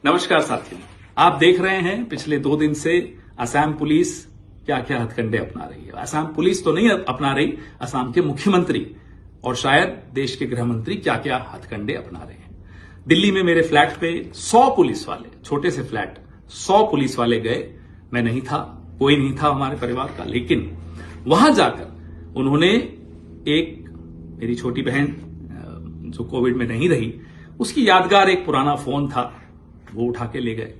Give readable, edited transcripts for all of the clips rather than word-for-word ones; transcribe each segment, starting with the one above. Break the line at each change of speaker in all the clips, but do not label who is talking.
नमस्कार साथियों, आप देख रहे हैं पिछले 2 दिन से असम पुलिस क्या क्या हथकंडे अपना रही है। असम पुलिस तो नहीं अपना रही, असम के मुख्यमंत्री और शायद देश के गृह मंत्री क्या क्या हथकंडे अपना रहे हैं। दिल्ली में मेरे फ्लैट पे 100 पुलिस वाले, छोटे से फ्लैट 100 पुलिस वाले गए। मैं नहीं था, कोई नहीं था हमारे परिवार का, लेकिन वहां जाकर उन्होंने मेरी छोटी बहन जो कोविड में नहीं रही, उसकी यादगार एक पुराना फोन था, वो उठा के ले गए।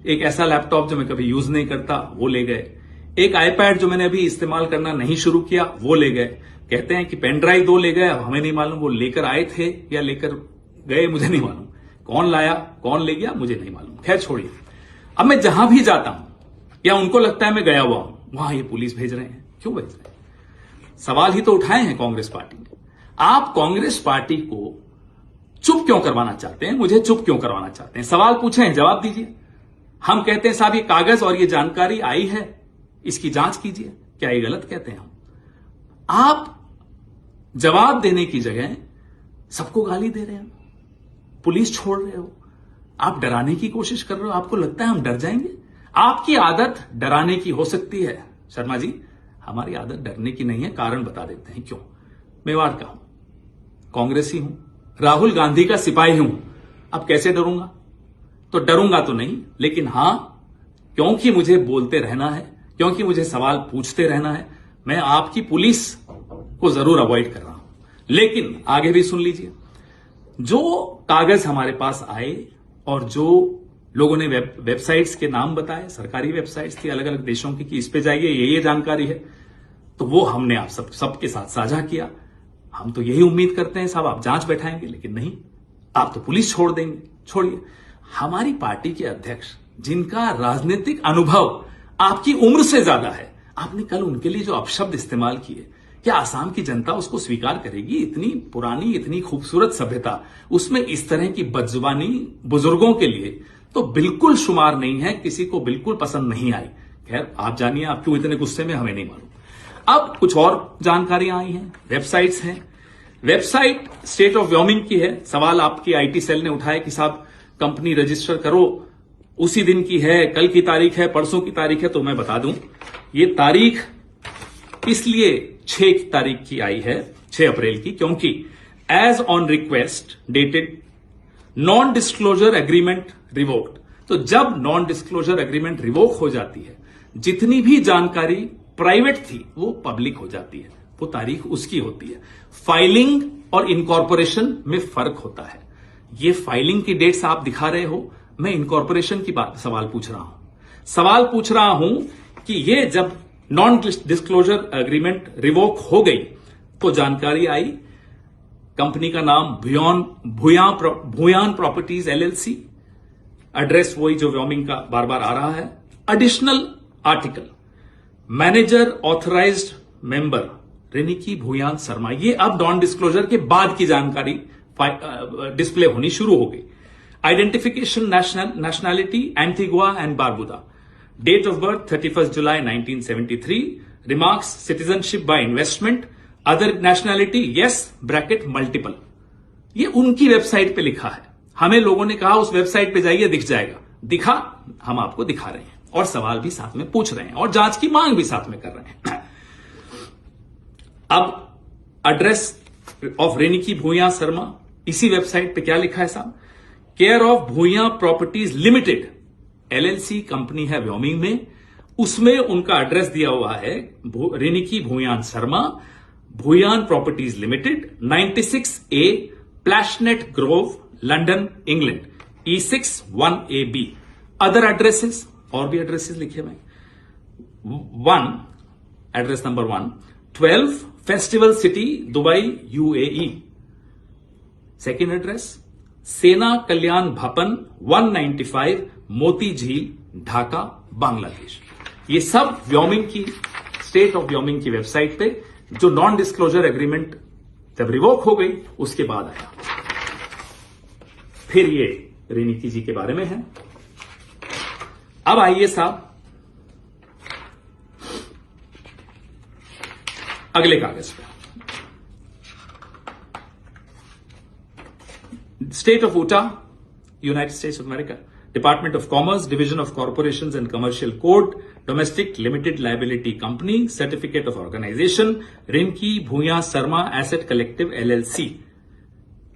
एक ऐसा लैपटॉप जो मैं कभी यूज नहीं करता, वो ले गए। एक आईपैड जो मैंने अभी इस्तेमाल करना नहीं शुरू किया, वो ले गए। कहते हैं कि पेन ड्राइव 2 ले गए। अब हमें नहीं मालूम वो लेकर आए थे या लेकर गए, मुझे नहीं मालूम। कौन लाया, कौन ले गया, मुझे नहीं मालूम। खैर छोड़िए। अब मैं जहां भी जाता हूं या उनको लगता है मैं गया हुआ हूं, वहां ये पुलिस भेज रहे हैं। क्यों भेज रहे हैं? सवाल ही तो उठाए हैं कांग्रेस पार्टी ने। आप कांग्रेस पार्टी को चुप क्यों करवाना चाहते हैं? मुझे चुप क्यों करवाना चाहते हैं? सवाल पूछे हैं, जवाब दीजिए। हम कहते हैं साहब ये कागज और ये जानकारी आई है, इसकी जांच कीजिए। क्या ये गलत कहते हैं हम? आप जवाब देने की जगह सबको गाली दे रहे हो, पुलिस छोड़ रहे हो, आप डराने की कोशिश कर रहे हो। आपको लगता है हम डर जाएंगे? आपकी आदत डराने की हो सकती है शर्मा जी, हमारी आदत डरने की नहीं है। कारण बता देते हैं क्यों। मेवाड़ का हूं, कांग्रेसी हूं, राहुल गांधी का सिपाही हूं। अब कैसे डरूंगा? तो डरूंगा तो नहीं, लेकिन हां, क्योंकि मुझे बोलते रहना है, क्योंकि मुझे सवाल पूछते रहना है, मैं आपकी पुलिस को जरूर अवॉइड कर रहा हूं। लेकिन आगे भी सुन लीजिए। जो कागज हमारे पास आए और जो लोगों ने वेबसाइट्स के नाम बताए, सरकारी वेबसाइट्स थी अलग अलग देशों की, कि इस पे जाइए, ये जानकारी है, तो वो हमने आप सबके साथ साझा किया। हम तो यही उम्मीद करते हैं साहब आप जांच बैठाएंगे, लेकिन नहीं, आप तो पुलिस छोड़ देंगे। छोड़िए, हमारी पार्टी के अध्यक्ष जिनका राजनीतिक अनुभव आपकी उम्र से ज्यादा है, आपने कल उनके लिए जो अपशब्द इस्तेमाल किए, क्या आसाम की जनता उसको स्वीकार करेगी? इतनी पुरानी, इतनी खूबसूरत सभ्यता, उसमें इस तरह की बदजुबानी बुजुर्गों के लिए तो बिल्कुल शुमार नहीं है, किसी को बिल्कुल पसंद नहीं आई। खैर आप जानिए, आप क्यों इतने गुस्से में, हमें नहीं मालूम। अब कुछ और जानकारियां आई हैं, वेबसाइट्स हैं। वेबसाइट स्टेट ऑफ व्योमिंग की है। सवाल आपकी आईटी सेल ने उठाया कि साहब कंपनी रजिस्टर करो, उसी दिन की है, कल की तारीख है, परसों की तारीख है। तो मैं बता दूं, ये तारीख इसलिए 6 तारीख की आई है, 6 अप्रैल की, क्योंकि as on request dated non disclosure agreement revoked. तो जब नॉन डिस्क्लोजर एग्रीमेंट रिवोक हो जाती है, जितनी भी जानकारी प्राइवेट थी वो पब्लिक हो जाती है, वो तारीख उसकी होती है। फाइलिंग और इनकॉर्पोरेशन में फर्क होता है। ये फाइलिंग की डेट्स आप दिखा रहे हो, मैं इनकॉर्पोरेशन की बात सवाल पूछ रहा हूं। सवाल पूछ रहा हूं कि ये जब नॉन डिस्क्लोजर एग्रीमेंट रिवोक हो गई तो जानकारी आई, कंपनी का नाम भूयान प्रॉपर्टीज एलएलसी, एड्रेस वही जो व्योमिंग का बार बार आ रहा है। Additional article, manager authorised member Riniki Bhuyan Sharma. ये अब नॉन डिस्क्लोजर के बाद की जानकारी डिस्प्ले होनी शुरू हो गई। Identification nationality Antigua and Barbuda, date of birth 31 July 1973, remarks citizenship by investment, other nationality yes bracket multiple. ये उनकी वेबसाइट पे लिखा है। हमें लोगों ने कहा उस वेबसाइट पे जाइए, दिख जाएगा। दिखा, हम आपको दिखा रहे हैं और सवाल भी साथ में पूछ रहे हैं और जांच की मांग भी साथ में कर रहे हैं। अब एड्रेस ऑफ रेनिकी भूया शर्मा, इसी वेबसाइट पे क्या लिखा है साहब? Care of Bhuyan properties limited LLC company है व्योमिंग में, उसमें उनका एड्रेस दिया हुआ है Riniki Bhuyan Sharma, Bhuyan properties limited, 96A Plashet Grove, London, England, E6 1AB। Other addresses, और भी एड्रेसेस लिखे हुए। 1 address number 1 12 festival city Dubai UAE। Second address Sena Kalyan भवन 195 मोती झील ढाका बांग्लादेश। ये सब व्योमिंग की, स्टेट ऑफ व्योमिंग की वेबसाइट पे, जो नॉन डिस्क्लोजर एग्रीमेंट जब रिवोक हो गई उसके बाद आया। फिर ये रेनिकी जी के बारे में है। अब आइए साहब अगले कागज पे। State of Utah, United States of America, department of commerce, division of corporations and commercial code, domestic limited liability company, certificate of organization, Rinki Bhuya Sharma asset collective LLC।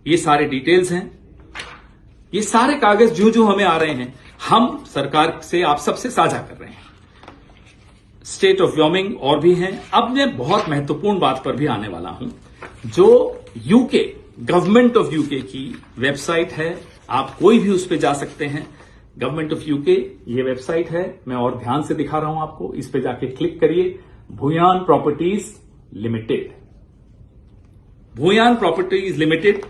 ये सारे डिटेल्स हैं। ये सारे कागज जो हमें आ रहे हैं, हम सरकार से, आप सबसे साझा कर रहे हैं। स्टेट ऑफ व्योमिंग और भी हैं। अब मैं बहुत महत्वपूर्ण बात पर भी आने वाला हूं, जो यूके, गवर्नमेंट ऑफ यूके की वेबसाइट है, आप कोई भी उस पर जा सकते हैं। गवर्नमेंट ऑफ यूके ये वेबसाइट है, मैं और ध्यान से दिखा रहा हूं आपको, इस पे जाके क्लिक करिए। Bhuyan properties limited, Bhuyan properties limited,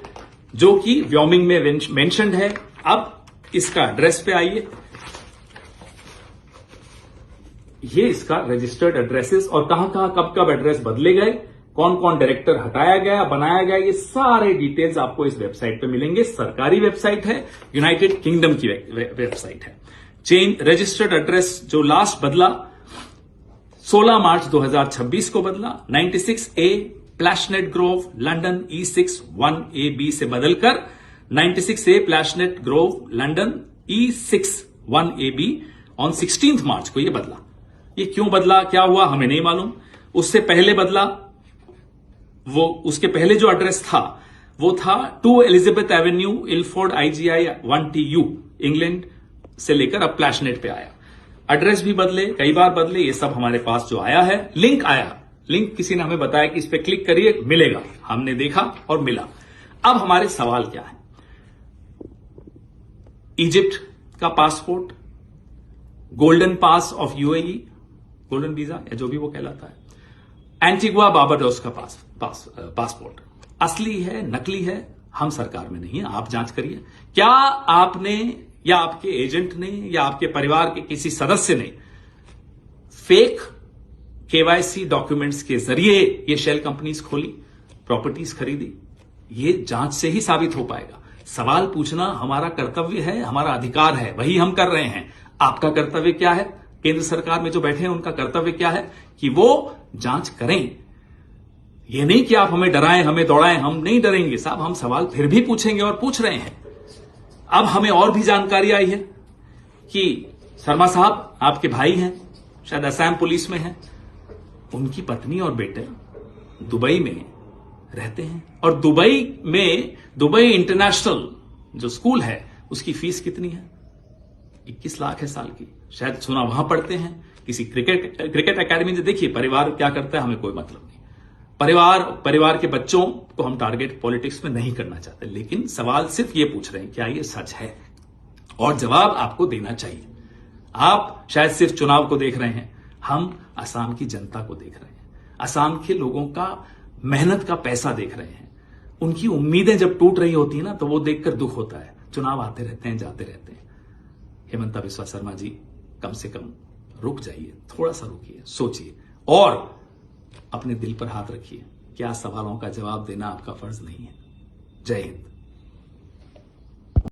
जो कि व्योमिंग में मेंशन्ड है। अब इसका एड्रेस पे आइए, ये इसका रजिस्टर्ड एड्रेसेस और कहां कहां कब कब एड्रेस बदले गए, कौन कौन डायरेक्टर हटाया गया, बनाया गया, ये सारे डिटेल्स आपको इस वेबसाइट पे मिलेंगे। सरकारी वेबसाइट है, यूनाइटेड किंगडम की वेबसाइट है। चेंज रजिस्टर्ड एड्रेस जो लास्ट बदला 16 मार्च 2026 को बदला, 96A Plashet Grove London E6 1AB से बदलकर 96A Plashet Grove London E6 1AB on 16 March को यह बदला। ये क्यों बदला, क्या हुआ, हमें नहीं मालूम। उससे पहले बदला, वो उसके पहले जो एड्रेस था वो था 2 Elizabeth Avenue Ilford IGI 1TU England से लेकर अब प्लैशनेट पे आया। एड्रेस भी बदले, कई बार बदले, ये सब हमारे पास जो आया है। लिंक आया, लिंक किसी ने हमें बताया कि इस पे क्लिक करिए, मिलेगा। हमने देखा और मिला। अब हमारे सवाल क्या है, इजिप्ट का passport, Golden Pass of UAE, golden visa या जो भी वो कहलाता है, एंटीगुआ बारबाडोस का पासपोर्ट असली है नकली है, हम सरकार में नहीं है, आप जांच करिए। क्या आपने या आपके एजेंट ने या आपके परिवार के किसी सदस्य ने फेक KYC डॉक्यूमेंट्स के जरिए ये शेल कंपनीज खोली, प्रॉपर्टीज खरीदी? ये जांच से ही साबित हो पाएगा। सवाल पूछना हमारा कर्तव्य है, हमारा अधिकार है, वही हम कर रहे हैं। आपका कर्तव्य क्या है? केंद्र सरकार में जो बैठे हैं उनका कर्तव्य क्या है कि वो जांच करें। ये नहीं कि आप हमें डराएं, हमें दौड़ाएं, हम नहीं डरेंगे साहब, हम सवाल फिर भी पूछेंगे और पूछ रहे हैं। अब हमें और भी जानकारी आई है कि शर्मा साहब आपके भाई हैं, शायद असम पुलिस में हैं, उनकी पत्नी और बेटे दुबई में रहते हैं और दुबई इंटरनेशनल जो स्कूल है उसकी फीस कितनी है? 21 लाख है साल की। शायद सुना वहां पढ़ते हैं किसी क्रिकेट एकेडमी में। देखिए परिवार क्या करता है हमें कोई मतलब नहीं, परिवार के बच्चों को हम टारगेट पॉलिटिक्स में नहीं करना चाहते, लेकिन सवाल सिर्फ ये पूछ रहे हैं क्या ये सच है, और जवाब आपको देना चाहिए। आप शायद सिर्फ चुनाव को देख रहे हैं, हम असम की जनता को देख रहे हैं, असम के लोगों का मेहनत का पैसा देख रहे हैं। उनकी उम्मीदें जब टूट रही होती है ना तो वो देखकर दुख होता है। चुनाव आते रहते हैं, जाते रहते हैं। हेमंता बिस्वा शर्मा जी, कम से कम रुक जाइए, थोड़ा सा रुकिए, सोचिए और अपने दिल पर हाथ रखिए। क्या सवालों का जवाब देना आपका फर्ज नहीं है? जय हिंद।